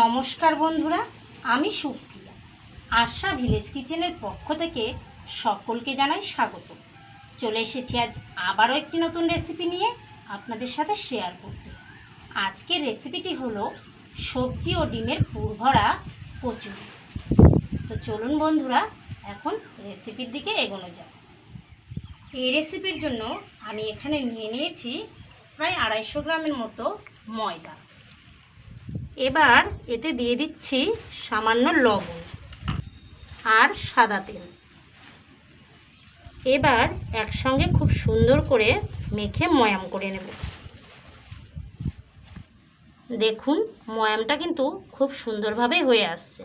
নমস্কার বন্ধুরা, আমি সুপ্রিয়া। আশা ভিলেজ কিচেনের পক্ষ থেকে সকলকে জানাই স্বাগত। চলে এসেছি আজ আবারও একটি নতুন রেসিপি নিয়ে আপনাদের সাথে শেয়ার করতে। আজকের রেসিপিটি হলো সবজি ও ডিমের পুরভরা কচুরি। তো চলুন বন্ধুরা, এখন রেসিপির দিকে এগোনো যাক। এই রেসিপির জন্য আমি এখানে নিয়েছি প্রায় 250 গ্রামের মতো ময়দা। এবার এতে দিয়ে দিচ্ছি সামান্য লবণ আর সাদা তেল। এবার একসঙ্গে খুব সুন্দর করে মেখে ময়াম করে নেব। দেখুন, ময়ামটা কিন্তু খুব সুন্দরভাবে হয়ে আসছে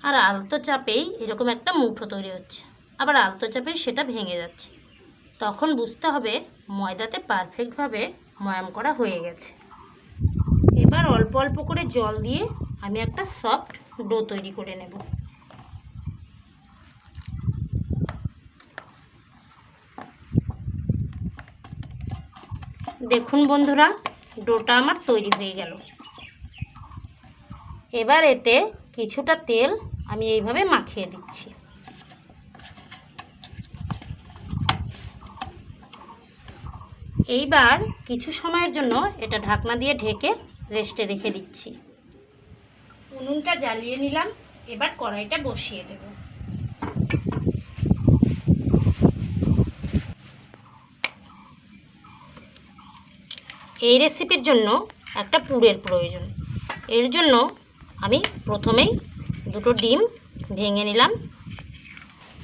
আর আলতো চাপেই এরকম একটা মুঠো তৈরি হচ্ছে, আবার আলতো চাপেই সেটা ভেঙে যাচ্ছে। তখন বুঝতে হবে ময়দাতে পারফেক্টভাবে ময়াম করা হয়ে গেছে। এবার অল্প অল্প করে জল দিয়ে আমি একটা সফট ডো তৈরি করে নেব। দেখুন বন্ধুরা, ডোটা আমার তৈরি হয়ে গেল। এবার এতে কিছুটা তেল আমি এইভাবে মাখিয়ে দিচ্ছি। এইবার কিছু সময়ের জন্য এটা ঢাকনা দিয়ে ঢেকে রেস্টে রেখে দিচ্ছি। উনুনটা জ্বালিয়ে নিলাম। এবার কড়াইটা বসিয়ে দেব। এই রেসিপির জন্য একটা পুরের প্রয়োজন। এর জন্য আমি প্রথমেই দুটো ডিম ভেঙে নিলাম।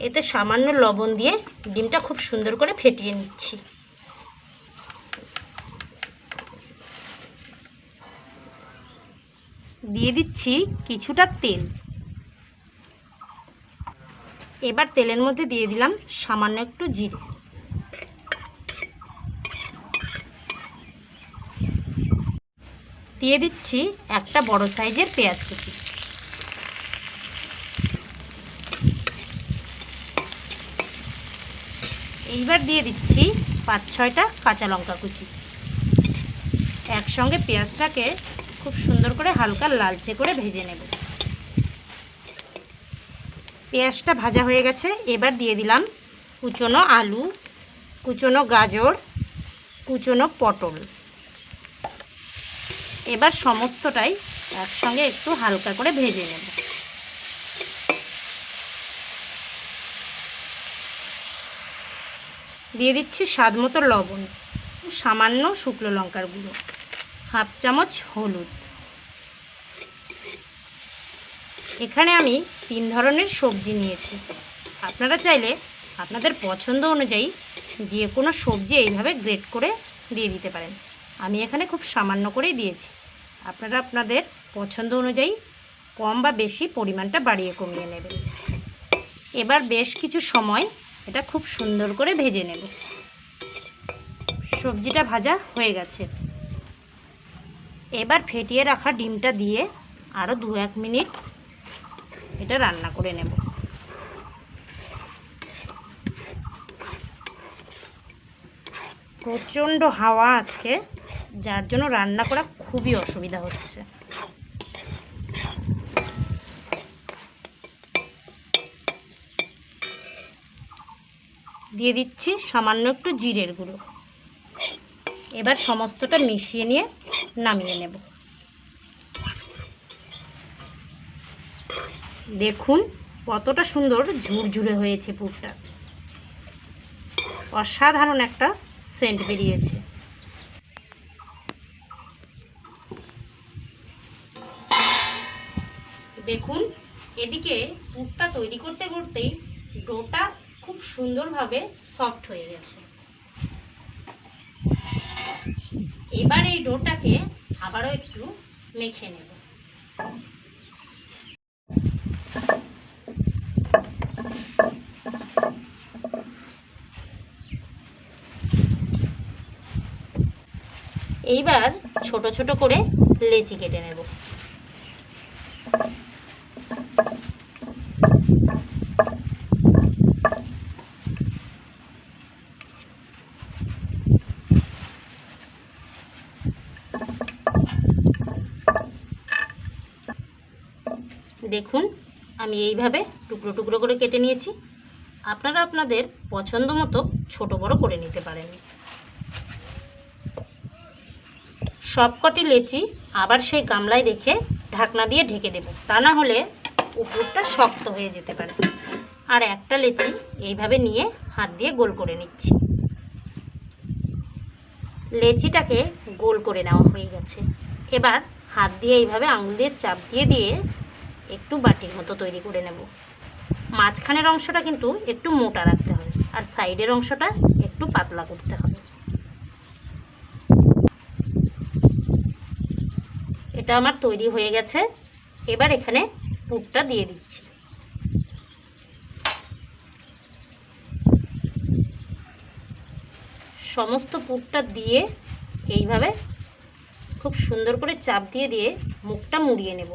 এতে সামান্য লবণ দিয়ে ডিমটা খুব সুন্দর করে ফেটিয়ে নিচ্ছি। দিয়ে দিচ্ছি কিছুটা তেল। এবার তেলের মধ্যে দিয়ে দিলাম সামান্য একটু জিরে। দিয়ে দিচ্ছি একটা বড় সাইজের পেঁয়াজ কুচি। এইবার দিয়ে দিচ্ছি 5-6টা কাঁচা লঙ্কা কুচি। একসঙ্গে পেঁয়াজটাকে খুব সুন্দর করে হালকা লালচে করে ভেজে নেব। পেঁয়াজটা ভাজা হয়ে গেছে। এবার দিয়ে দিলাম কুচনো আলু, কুচনো গাজর, কুচনো পটল। এবার সমস্তটাই একসঙ্গে একটু হালকা করে ভেজে নেব। দিয়ে দিচ্ছি স্বাদ মতো লবণ, সামান্য শুকনো লঙ্কার গুঁড়ো, 1/2 চামচ হলুদ। এখানে আমি 3 ধরনের সবজি নিয়েছি। আপনারা চাইলে আপনাদের পছন্দ অনুযায়ী যে কোনো সবজি এইভাবে গ্রেট করে দিয়ে দিতে পারেন। আমি এখানে খুব সামান্য করেই দিয়েছি। আপনারা আপনাদের পছন্দ অনুযায়ী কম বা বেশি পরিমাণটা বাড়িয়ে কমিয়ে নেবেন। এবার বেশ কিছু সময় এটা খুব সুন্দর করে ভেজে নেব। সবজিটা ভাজা হয়ে গেছে। এবার ফেটিয়ে রাখা ডিমটা দিয়ে আরও 2-1 মিনিট এটা রান্না করে নেব। প্রচণ্ড হাওয়া আজকে, যার জন্য রান্না করা খুবই অসুবিধা হচ্ছে। দিয়ে দিচ্ছি সামান্য একটু জিরের গুঁড়ো। এবার সমস্তটা মিশিয়ে নিয়ে নামিয়ে নেব। দেখুন কতটা সুন্দর ঝুরঝুরে হয়েছে পুরটা। অসাধারণ একটা সেন্ট বেরিয়েছে। দেখুন, এদিকে পুরটা তৈরি করতে করতেই ডোটা খুব সুন্দরভাবে সফট হয়ে গেছে। এবার এই ডোটাকে আবারও একটু মেখে নেব। এইবার ছোট ছোট করে লেচি কেটে নেব। দেখুন আমি এইভাবে টুকরো টুকরো করে কেটে নিয়েছি। আপনারা আপনাদের পছন্দ মতো ছোটো বড়ো করে নিতে পারেন। সবকটি লেচি আবার সেই গামলায় রেখে ঢাকনা দিয়ে ঢেকে দেব, তা না হলে উপরটা শক্ত হয়ে যেতে পারে। আর একটা লেচি এইভাবে নিয়ে হাত দিয়ে গোল করে নিচ্ছি। লেচিটাকে গোল করে নেওয়া হয়ে গেছে। এবার হাত দিয়ে এইভাবে আঙুল দিয়ে চাপ দিয়ে দিয়ে একটু বাটির মতো তৈরি করে নেব। মাঝখানের অংশটা কিন্তু একটু মোটা রাখতে হবে, আর সাইডের অংশটা একটু পাতলা করতে হবে। এটা আমার তৈরি হয়ে গেছে। এবার এখানে পুরটা দিয়ে দিচ্ছি। সমস্ত পুরটা দিয়ে এইভাবে খুব সুন্দর করে চাপ দিয়ে দিয়ে মুখটা মুড়িয়ে নেব।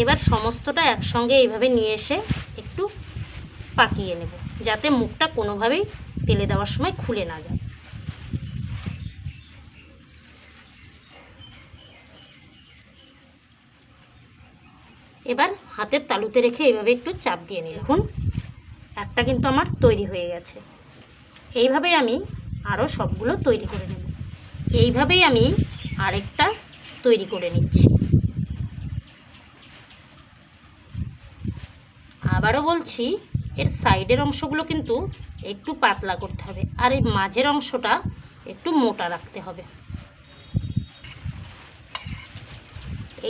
এবার সমস্তটা একসঙ্গে এইভাবে নিয়ে এসে একটু পাকিয়ে নেব, যাতে মুখটা কোনোভাবেই তেলে দেওয়ার সময় খুলে না যায়। এবার হাতের তালুতে রেখে এইভাবে একটু চাপ দিয়ে নিই। দেখুন একটা কিন্তু আমার তৈরি হয়ে গেছে। এইভাবেই আমি আরও সবগুলো তৈরি করে নেব। এইভাবেই আমি আরেকটা তৈরি করে নিচ্ছি। আবারও বলছি, এর সাইডের অংশগুলো কিন্তু একটু পাতলা করতে হবে, আর এই মাঝের অংশটা একটু মোটা রাখতে হবে।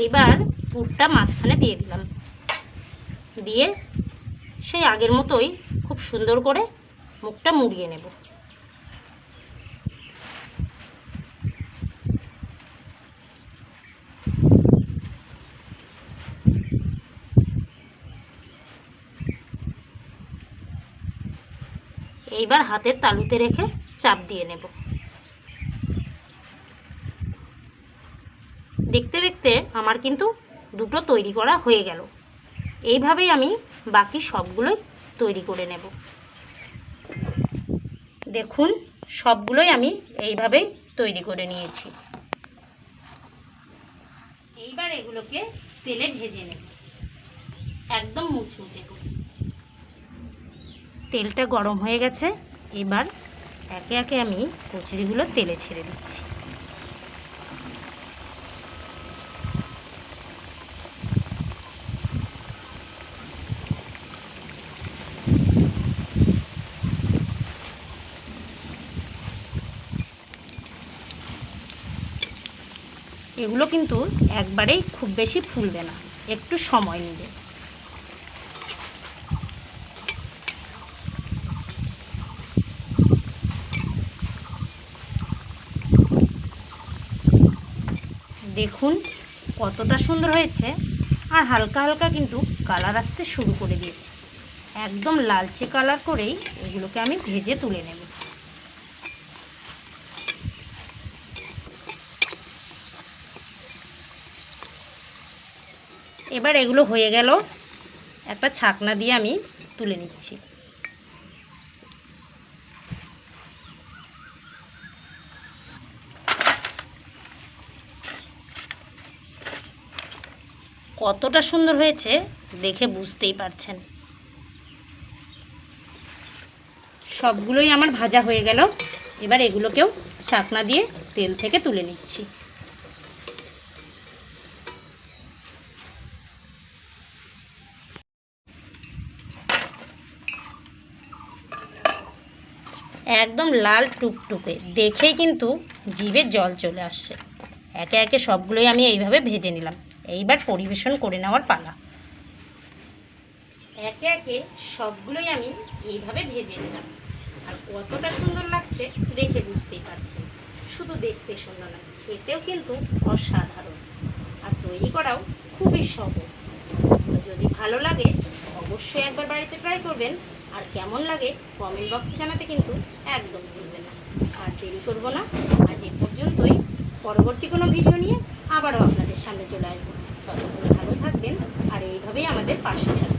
এইবার পুরটা মাঝখানে দিয়ে দিলাম, দিয়ে সেই আগের মতোই খুব সুন্দর করে মুখটা মুড়িয়ে নেব। এইবার হাতের তালুতে রেখে চাপ দিয়ে নেব। দেখতে দেখতে আমার কিন্তু দুটো তৈরি করা হয়ে গেল। এইভাবেই আমি বাকি সবগুলোই তৈরি করে নেব। দেখুন সবগুলোই আমি এইভাবেই তৈরি করে নিয়েছি। এইবার এগুলোকে তেলে ভেজে নেব, একদম মুচমুচে করে। তেলটা গরম হয়ে গেছে। এবার একে একে আমি কচুরিগুলো তেলে ছেড়ে দিচ্ছি। এগুলো কিন্তু একবারেই খুব বেশি ফুলবে না, একটু সময় নেবে। দেখুন কতটা সুন্দর হয়েছে, আর হালকা হালকা কিন্তু কালার আসতে শুরু করে দিয়েছে। একদম লালচে কালার করেই এগুলোকে আমি ভেজে তুলে নেব। এবার এগুলো হয়ে গেল, একটা ছাকনা দিয়ে আমি তুলে নিচ্ছি। কতটা সুন্দর হয়েছে দেখে বুঝতেই পারছেন। সবগুলোই আমার ভাজা হয়ে গেল। এবার এগুলোকেও ছাকনা দিয়ে তেল থেকে তুলে নিচ্ছি। একদম লাল টুকটুকে, দেখেই কিন্তু জিভে জল চলে আসছে। একে একে সবগুলোই আমি এইভাবে ভেজে নিলাম। এইবার পরিবেশন করে নেওয়ার পালা। একে একে সবগুলোই আমি এইভাবে ভেজে নিলাম, আর কতটা সুন্দর লাগছে দেখে বুঝতেই পারছেন। শুধু দেখতে সুন্দর না, খেতেও কিন্তু অসাধারণ, আর তৈরি করাও খুবই সহজ। তো যদি ভালো লাগে অবশ্যই একবার বাড়িতে ট্রাই করবেন, আর কেমন লাগে কমেন্ট বক্সে জানাতে কিন্তু একদম ভুলবেন না। আর দেরি করব না, আজ এই পর্যন্তই। পরবর্তী কোনো ভিডিও নিয়ে আবারও আপনাদের সামনে চলে আসবো। ততক্ষণ ভালো থাকবেন, আর এইভাবেই আমাদের পাশে থাকবেন।